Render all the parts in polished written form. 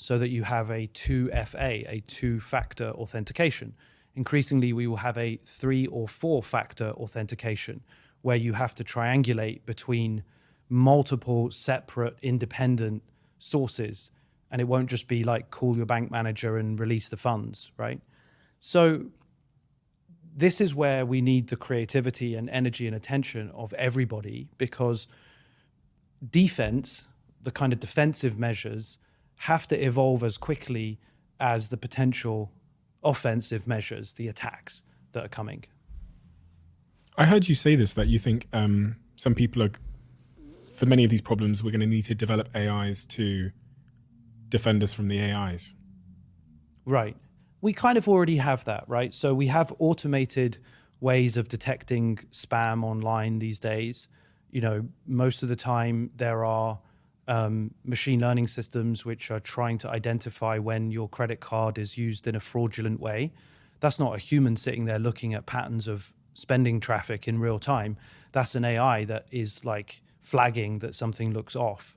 so that you have a 2FA, a two-factor authentication. Increasingly, we will have a 3 or 4-factor authentication, where you have to triangulate between multiple separate independent sources. And it won't just be like call your bank manager and release the funds, right? So this is where we need the creativity and energy and attention of everybody, because defense, the kind of defensive measures, have to evolve as quickly as the potential offensive measures, the attacks that are coming. I heard you say this, that you think some people are, for many of these problems, we're going to need to develop AIs to defend us from the AIs. Right. We kind of already have that, right? So we have automated ways of detecting spam online these days. You know, most of the time there are machine learning systems which are trying to identify when your credit card is used in a fraudulent way. That's not a human sitting there looking at patterns of spending traffic in real time. That's an AI that is like flagging that something looks off.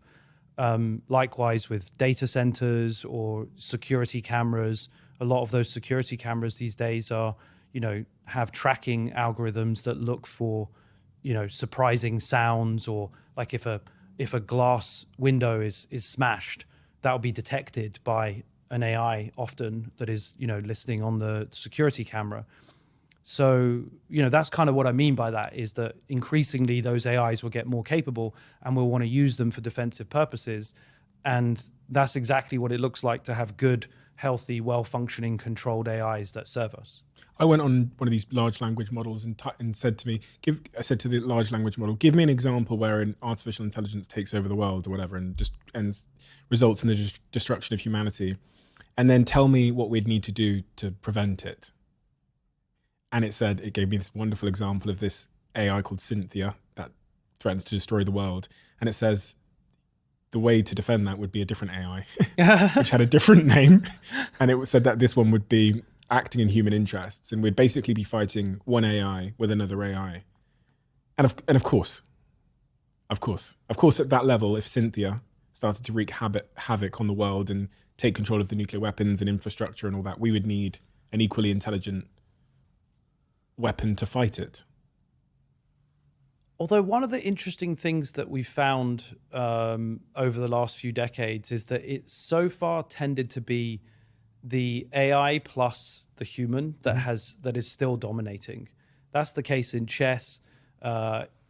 Likewise with data centers or security cameras, a lot of those security cameras these days are, you know, have tracking algorithms that look for, you know, surprising sounds, or like if a glass window is smashed, that'll be detected by an AI often that is, you know, listening on the security camera. So, you know, that's kind of what I mean by that, is that increasingly those AIs will get more capable and we'll want to use them for defensive purposes. And that's exactly what it looks like to have good, healthy, well-functioning, controlled AIs that serve us. I went on one of these large language models and said to me, I said to the large language model, give me an example where an artificial intelligence takes over the world or whatever and just results in the destruction of humanity. And then tell me what we'd need to do to prevent it. And it gave me this wonderful example of this AI called Cynthia that threatens to destroy the world. And it says the way to defend that would be a different AI, which had a different name. And it said that this one would be acting in human interests, and we'd basically be fighting one AI with another AI. And of course, at that level, if Cynthia started to wreak havoc on the world and take control of the nuclear weapons and infrastructure and all that, we would need an equally intelligent weapon to fight it. Although one of the interesting things that we've found over the last few decades is that it so far tended to be the AI plus the human that is still dominating. That's the case in chess,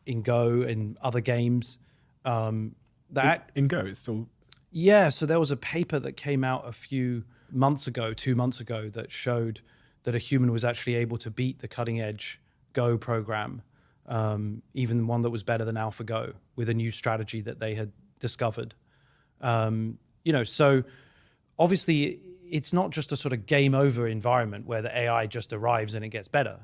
in Go, in other games. In Go, it's still... Yeah, so there was a paper that came out a few months ago, 2 months ago, that showed that a human was actually able to beat the cutting edge Go program, even one that was better than AlphaGo, with a new strategy that they had discovered. You know, so obviously it's not just a sort of game over environment where the AI just arrives and it gets better.